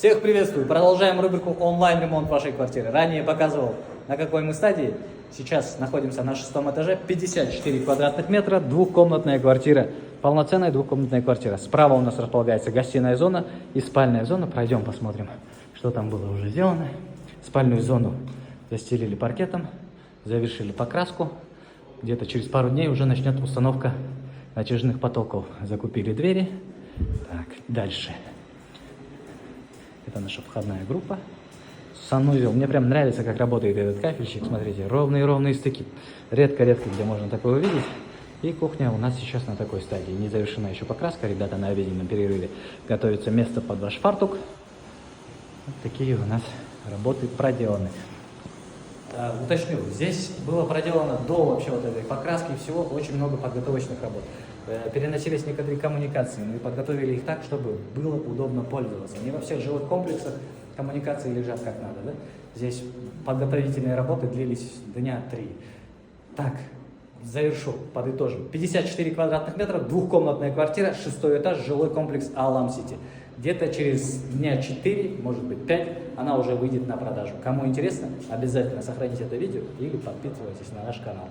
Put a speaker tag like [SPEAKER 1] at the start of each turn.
[SPEAKER 1] Всех приветствую! Продолжаем рубрику онлайн-ремонт вашей квартиры. Ранее показывал, на какой мы стадии. Сейчас находимся на 6-м этаже. 54 квадратных метра, двухкомнатная квартира. Полноценная двухкомнатная квартира. Справа у нас располагается гостиная зона и спальная зона. Пройдем, посмотрим, что там было уже сделано. Спальную зону застелили паркетом, завершили покраску. Где-то через пару дней уже начнет установка натяжных потолков. Закупили двери. Так, дальше. Это наша входная группа. Санузел. Мне прям нравится, как работает этот кафельщик. Смотрите, ровные стыки. Редко-редко где можно такое увидеть. И кухня у нас сейчас на такой стадии. Не завершена еще покраска. Ребята на обеденном перерыве готовится место под ваш фартук. Вот такие у нас работы проделаны. Уточню, здесь было проделано до вообще вот этой покраски и всего очень много подготовочных работ. Переносились некоторые коммуникации, мы подготовили их так, чтобы было удобно пользоваться. Не во всех жилых комплексах коммуникации лежат как надо, да? Здесь подготовительные работы длились дня 3. Так, завершу, подытожим. 54 квадратных метра, двухкомнатная квартира, 6-й этаж, жилой комплекс Алам-Сити. Где-то через дня 4, может быть 5, она уже выйдет на продажу. Кому интересно, обязательно сохраните это видео или подписывайтесь на наш канал.